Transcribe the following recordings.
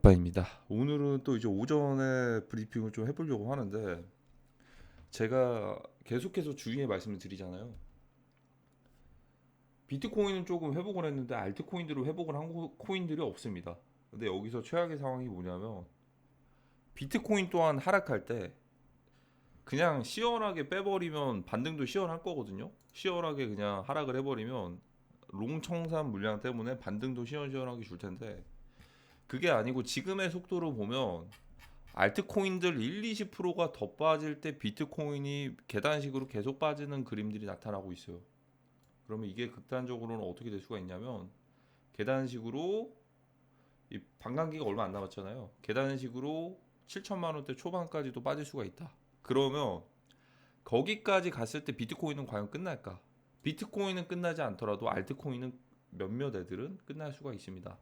알파입니다. 오늘은 또 이제 오전에 브리핑을 좀 해보려고 하는데 제가 계속해서 주위에 말씀을 드리잖아요. 비트코인은 조금 회복을 했는데 알트코인들로 회복을 한 코인들이 없습니다. 근데 여기서 최악의 상황이 뭐냐면 비트코인 또한 하락할 때 그냥 시원하게 빼버리면 반등도 시원할 거거든요. 시원하게 그냥 하락을 해버리면 롱 청산 물량 때문에 반등도 시원시원하게 줄 텐데 그게 아니고 지금의 속도로 보면 알트코인들 1, 20%가 더 빠질 때 비트코인이 계단식으로 계속 빠지는 그림들이 나타나고 있어요. 그러면 이게 극단적으로는 어떻게 될 수가 있냐면 계단식으로 이 반감기가 얼마 안 남았잖아요. 계단식으로 7천만 원대 초반까지도 빠질 수가 있다. 그러면 거기까지 갔을 때 비트코인은 과연 끝날까? 비트코인은 끝나지 않더라도 알트코인은 몇몇 애들은 끝날 수가 있습니다.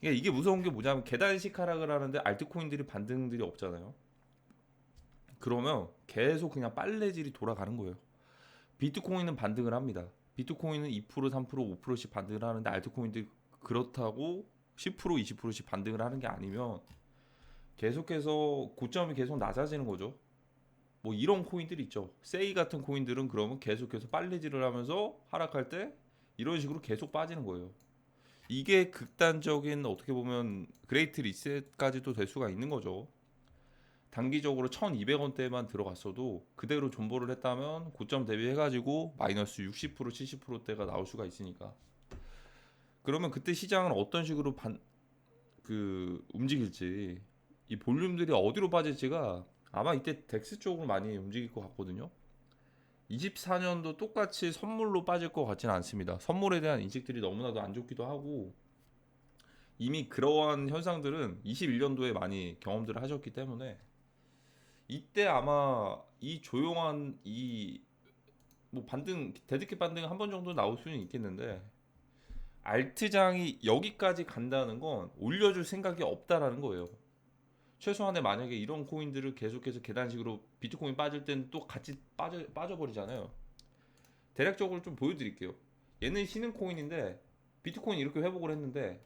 이게 무서운 게 뭐냐면 계단식 하락을 하는데 알트코인들이 반등들이 없잖아요. 그러면 계속 그냥 빨래질이 돌아가는 거예요. 비트코인은 반등을 합니다. 비트코인은 2%, 3%, 5%씩 반등을 하는데 알트코인들이 그렇다고 10%, 20%씩 반등을 하는 게 아니면 계속해서 고점이 계속 낮아지는 거죠. 뭐 이런 코인들이 있죠. 세이 같은 코인들은 그러면 계속해서 빨래질을 하면서 하락할 때 이런 식으로 계속 빠지는 거예요. 이게 극단적인 어떻게 보면 그레이트 리셋까지도 될 수가 있는 거죠. 단기적으로 1200원대만 들어갔어도 그대로 존버를 했다면 고점 대비해가지고 마이너스 60% 70%대가 나올 수가 있으니까 그러면 그때 시장은 어떤 식으로 움직일지 이 볼륨들이 어디로 빠질지가 아마 이때 덱스 쪽으로 많이 움직일 것 같거든요. 24년도 똑같이 선물로 빠질 것 같지는 않습니다. 선물에 대한 인식들이 너무나도 안 좋기도 하고 이미 그러한 현상들은 21년도에 많이 경험들을 하셨기 때문에 이때 아마 이 조용한 이 뭐 반등 데드캣 반등 한 번 정도 나올 수는 있겠는데 알트장이 여기까지 간다는 건 올려줄 생각이 없다라는 거예요. 최소한의 만약에 이런 코인들을 계속해서 계단식으로 비트코인 빠질 때는 또 같이 빠져버리잖아요. 대략적으로 좀 보여드릴게요. 얘는 쉬는 코인인데 비트코인 이렇게 회복을 했는데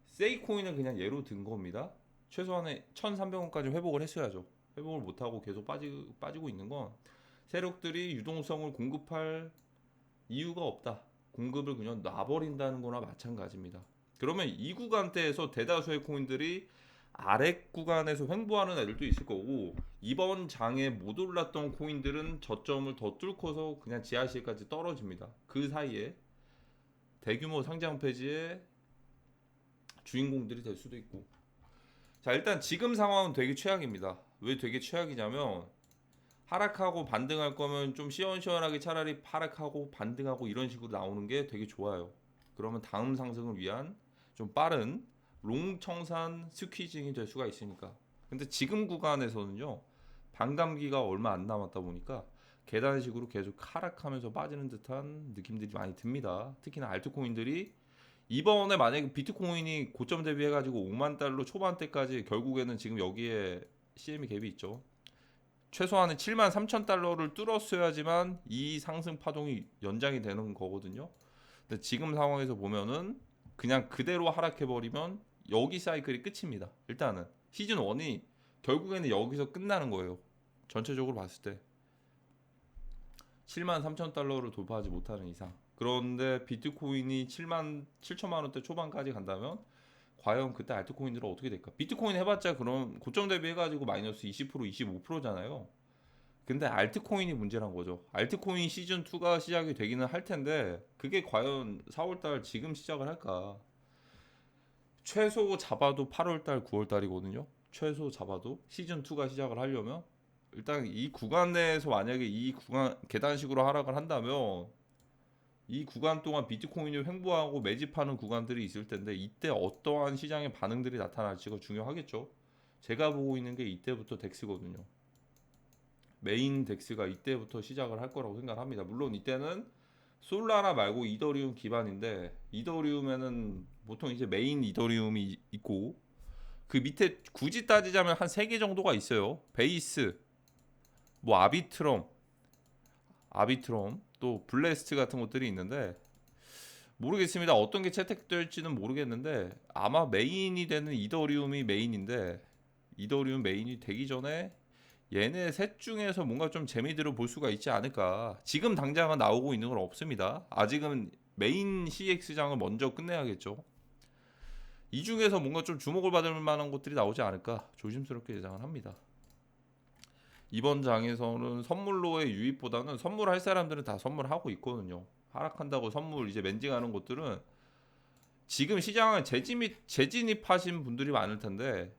세이 코인은 그냥 예로 든 겁니다. 최소한의 1,300원까지 회복을 했어야죠. 회복을 못하고 계속 빠지고 있는 건 세력들이 유동성을 공급할 이유가 없다. 공급을 그냥 놔버린다는 거나 마찬가지입니다. 그러면 이 구간대에서 대다수의 코인들이 아래 구간에서 횡보하는 애들도 있을 거고 이번 장에 못 올랐던 코인들은 저점을 더 뚫고서 그냥 지하실까지 떨어집니다. 그 사이에 대규모 상장 폐지의 주인공들이 될 수도 있고 자 일단 지금 상황은 되게 최악입니다. 왜 되게 최악이냐면 하락하고 반등할 거면 좀 시원시원하게 차라리 하락하고 반등하고 이런 식으로 나오는 게 되게 좋아요. 그러면 다음 상승을 위한 좀 빠른 롱청산 스퀴징이 될 수가 있으니까. 근데 지금 구간에서는요. 반감기가 얼마 안 남았다 보니까 계단식으로 계속 하락하면서 빠지는 듯한 느낌들이 많이 듭니다. 특히나 알트코인들이 이번에 만약에 비트코인이 고점 대비해가지고 5만 달러 초반대까지 결국에는 지금 여기에 CME 갭이 있죠. 최소한의 7만 3천 달러를 뚫었어야지만 이 상승 파동이 연장이 되는 거거든요. 근데 지금 상황에서 보면은 그냥 그대로 하락해 버리면 여기 사이클이 끝입니다. 일단은 시즌 1이 결국에는 여기서 끝나는 거예요. 전체적으로 봤을 때 7만 3천 달러를 돌파하지 못하는 이상. 그런데 비트코인이 7천만 원대 초반까지 간다면 과연 그때 알트코인들은 어떻게 될까? 비트코인 해봤자 그럼 고점 대비해가지고 마이너스 20% 25%잖아요. 근데 알트코인이 문제란 거죠. 알트코인 시즌 2가 시작이 되기는 할 텐데 그게 과연 4월달 지금 시작을 할까? 최소 잡아도 8월달 9월달이거든요. 최소 잡아도 시즌 2가 시작을 하려면 일단 이 구간 내에서 만약에 이 구간 계단식으로 하락을 한다면 이 구간 동안 비트코인을 횡보하고 매집하는 구간들이 있을 텐데 이때 어떠한 시장의 반응들이 나타날지가 중요하겠죠. 제가 보고 있는 게 이때부터 덱스거든요. 메인 덱스가 이때부터 시작을 할 거라고 생각합니다. 물론 이때는 솔라나 말고 이더리움 기반인데 이더리움에는 보통 이제 메인 이더리움이 있고 그 밑에 굳이 따지자면 한 3개 정도가 있어요. 베이스, 뭐 아비트럼 또 블레스트 같은 것들이 있는데 모르겠습니다. 어떤 게 채택될지는 모르겠는데 아마 메인이 되는 이더리움이 메인인데 이더리움 메인이 되기 전에 얘네 셋 중에서 뭔가 좀 재미들을 볼 수가 있지 않을까. 지금 당장은 나오고 있는 건 없습니다. 아직은 메인 CX장을 먼저 끝내야겠죠. 이 중에서 뭔가 좀 주목을 받을 만한 것들이 나오지 않을까 조심스럽게 예상을 합니다. 이번 장에서는 선물로의 유입보다는 선물할 사람들은 다 선물하고 있거든요. 하락한다고 선물 이제 멘징하는 것들은 지금 시장을 재진입하신 분들이 많을 텐데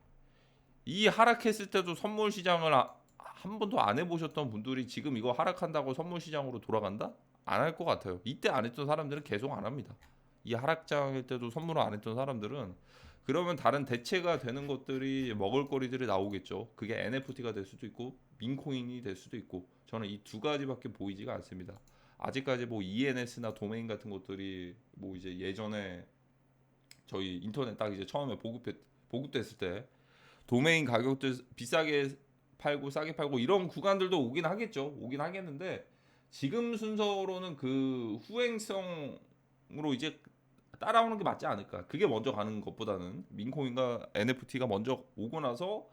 이 하락했을 때도 선물 시장을 한 번도 안 해보셨던 분들이 지금 이거 하락한다고 선물 시장으로 돌아간다? 안 할 것 같아요. 이때 안 했던 사람들은 계속 안 합니다. 이 하락장일 때도 선물을 안 했던 사람들은 그러면 다른 대체가 되는 것들이 먹을거리들이 나오겠죠. 그게 NFT가 될 수도 있고 민코인이 될 수도 있고 저는 이 두 가지밖에 보이지가 않습니다. 아직까지 뭐 ENS나 도메인 같은 것들이 뭐 이제 예전에 저희 인터넷 딱 이제 처음에 보급됐을 때 도메인 가격들 비싸게 팔고 싸게 팔고 이런 구간들도 오긴 하겠죠. 오긴 하겠는데 지금 순서로는 그 후행성으로 이제 따라오는 게 맞지 않을까. 그게 먼저 가는 것보다는 민코인과 NFT가 먼저 오고 나서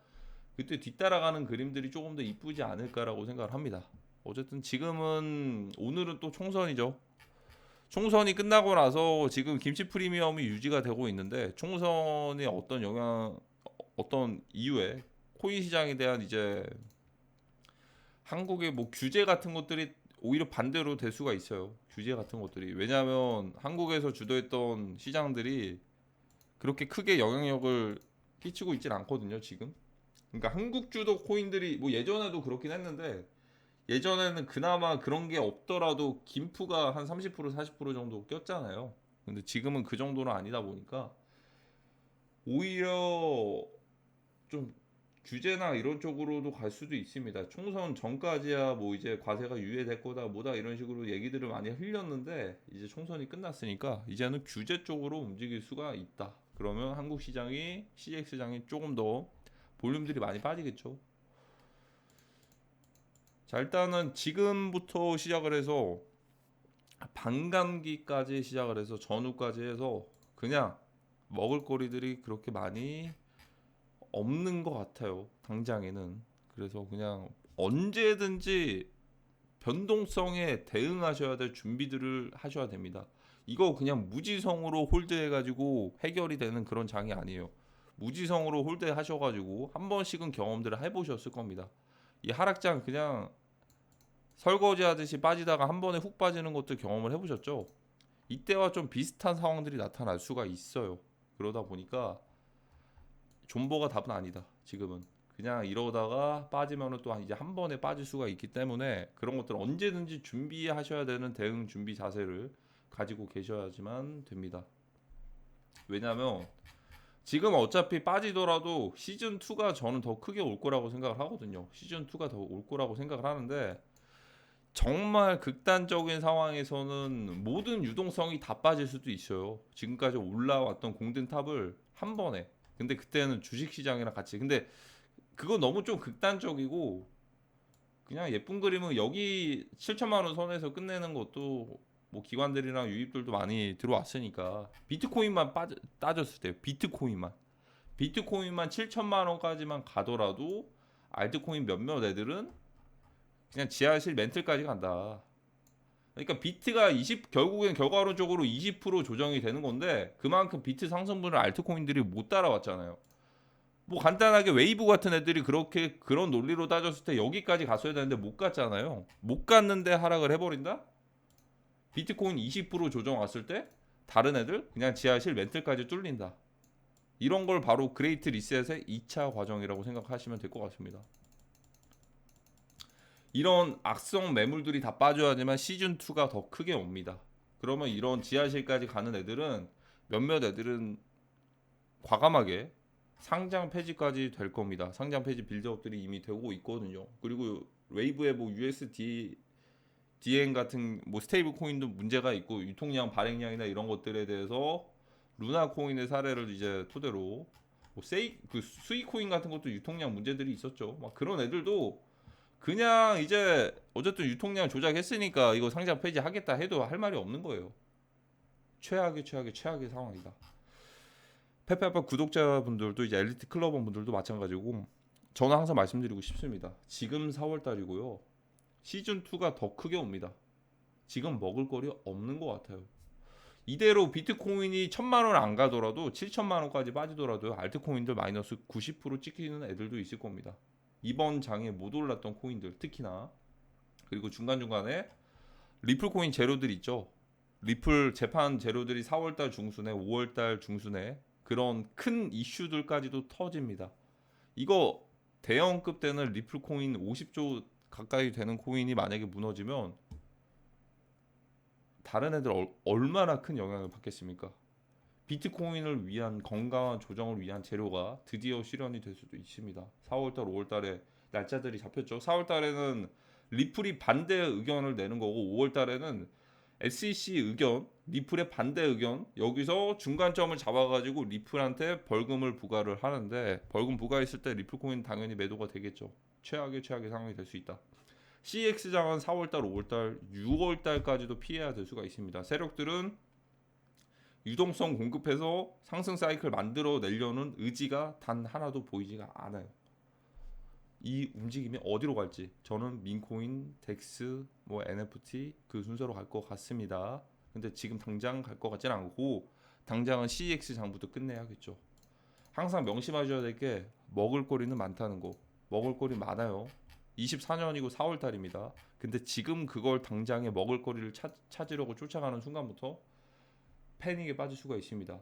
그때 뒤따라가는 그림들이 조금 더 이쁘지 않을까라고 생각을 합니다. 어쨌든 지금은 오늘은 또 총선이죠. 총선이 끝나고 나서 지금 김치 프리미엄이 유지가 되고 있는데 총선이 어떤 이유에 코인 시장에 대한 이제 한국의 뭐 규제 같은 것들이 오히려 반대로 될 수가 있어요. 규제 같은 것들이. 왜냐하면 한국에서 주도했던 시장들이 그렇게 크게 영향력을 끼치고 있진 않거든요, 지금. 그러니까 한국 주도 코인들이 뭐 예전에도 그렇긴 했는데 예전에는 그나마 그런 게 없더라도 김프가 한 30% 40% 정도 꼈잖아요. 근데 지금은 그 정도는 아니다 보니까 오히려 좀 규제나 이런 쪽으로도 갈 수도 있습니다. 총선 전까지야 뭐 이제 과세가 유예될 거다 뭐다 이런 식으로 얘기들을 많이 흘렸는데 이제 총선이 끝났으니까 이제는 규제 쪽으로 움직일 수가 있다. 그러면 한국 시장이 CX장이 조금 더 볼륨들이 많이 빠지겠죠. 자, 일단은 지금부터 시작을 해서 반감기까지 시작을 해서 전후까지 해서 그냥 먹을거리들이 그렇게 많이 없는 것 같아요. 당장에는. 그래서 그냥 언제든지 변동성에 대응하셔야 될 준비들을 하셔야 됩니다. 이거 그냥 무지성으로 홀드해가지고 해결이 되는 그런 장이 아니에요. 무지성으로 홀드하셔가지고 한 번씩은 경험들을 해보셨을 겁니다. 이 하락장 그냥 설거지 하듯이 빠지다가 한 번에 훅 빠지는 것도 경험을 해보셨죠? 이때와 좀 비슷한 상황들이 나타날 수가 있어요. 그러다 보니까 존버가 답은 아니다. 지금은 그냥 이러다가 빠지면은 또 이제 한 번에 빠질 수가 있기 때문에 그런 것들 언제든지 준비하셔야 되는 대응 준비 자세를 가지고 계셔야지만 됩니다. 왜냐면 지금 어차피 빠지더라도 시즌 2가 저는 더 크게 올 거라고 생각을 하거든요. 시즌 2가 더 올 거라고 생각을 하는데 정말 극단적인 상황에서는 모든 유동성이 다 빠질 수도 있어요. 지금까지 올라왔던 공든탑을 한 번에. 근데 그때는 주식시장이랑 같이. 근데 그거 너무 좀 극단적이고 그냥 예쁜 그림은 여기 7천만 원 선에서 끝내는 것도 뭐 기관들이랑 유입들도 많이 들어왔으니까 비트코인만 따졌을 때 비트코인만 7천만 원까지만 가더라도 알트코인 몇몇 애들은 그냥 지하실 멘틀까지 간다. 그러니까 비트가 결국엔 결과론적으로 20% 조정이 되는 건데 그만큼 비트 상승분을 알트코인들이 못 따라왔잖아요. 뭐 간단하게 웨이브 같은 애들이 그렇게 그런 논리로 따졌을 때 여기까지 갔어야 되는데 못 갔잖아요. 못 갔는데 하락을 해버린다? 비트코인 20% 조정 왔을 때 다른 애들 그냥 지하실 멘틀까지 뚫린다. 이런 걸 바로 그레이트 리셋의 2차 과정이라고 생각하시면 될 것 같습니다. 이런 악성 매물들이 다 빠져야지만 시즌2가 더 크게 옵니다. 그러면 이런 지하실까지 가는 애들은 몇몇 애들은 과감하게 상장 폐지까지 될 겁니다. 상장 폐지 빌드업들이 이미 되고 있거든요. 그리고 웨이브의 뭐 USD DN 같은 뭐 스테이블 코인도 문제가 있고 유통량 발행량이나 이런 것들에 대해서 루나 코인의 사례를 이제 토대로 뭐 그 스이 코인 같은 것도 유통량 문제들이 있었죠. 막 그런 애들도 그냥 이제 어쨌든 유통량 조작했으니까 이거 상장 폐지하겠다 해도 할 말이 없는 거예요. 최악의 상황이다. 페페아빠 구독자분들도 이제 엘리트 클러버 분들도 마찬가지고 저는 항상 말씀드리고 싶습니다. 지금 4월 달이고요. 시즌 2가 더 크게 옵니다. 지금 먹을 거리 없는 것 같아요. 이대로 비트코인이 1000만 원 안 가더라도 7천만 원까지 빠지더라도 알트코인들 마이너스 90% 찍히는 애들도 있을 겁니다. 이번 장에 못 올랐던 코인들 특히나. 그리고 중간중간에 리플 코인 제로들 있죠. 리플 재판 제로들이 4월달 중순에 5월달 중순에 그런 큰 이슈들까지도 터집니다. 이거 대형급 되는 리플 코인 50조 가까이 되는 코인이 만약에 무너지면 다른 애들 얼마나 큰 영향을 받겠습니까? 비트코인을 위한 건강한 조정을 위한 재료가 드디어 실현이 될 수도 있습니다. 4월달, 5월달에 날짜들이 잡혔죠. 4월달에는 리플이 반대 의견을 내는 거고 5월달에는 SEC 의견, 리플의 반대 의견 여기서 중간점을 잡아가지고 리플한테 벌금을 부과를 하는데 벌금 부과했을 때 리플 코인 당연히 매도가 되겠죠. 최악의 상황이 될 수 있다. CX장은 4월달, 5월달, 6월달까지도 피해야 될 수가 있습니다. 세력들은 유동성 공급해서 상승 사이클 만들어 내려는 의지가 단 하나도 보이지가 않아요. 이 움직임이 어디로 갈지 저는 민코인, 덱스, 뭐 NFT 그 순서로 갈 것 같습니다. 근데 지금 당장 갈 것 같지는 않고 당장은 CEX 장부터 끝내야겠죠. 항상 명심하셔야 될 게 먹을 거리는 많다는 거. 먹을 거리 많아요. 24년이고 4월 달입니다. 근데 지금 그걸 당장에 먹을 거리를 찾으려고 쫓아가는 순간부터 패닉에 빠질 수가 있습니다.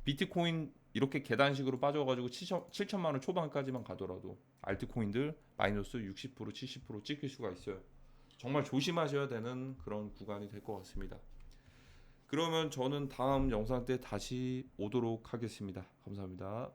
비트코인 이렇게 계단식으로 빠져가지고 7천만 원 초반까지만 가더라도 알트코인들 마이너스 60% 70% 찍힐 수가 있어요. 정말 조심하셔야 되는 그런 구간이 될 것 같습니다. 그러면 저는 다음 영상 때 다시 오도록 하겠습니다. 감사합니다.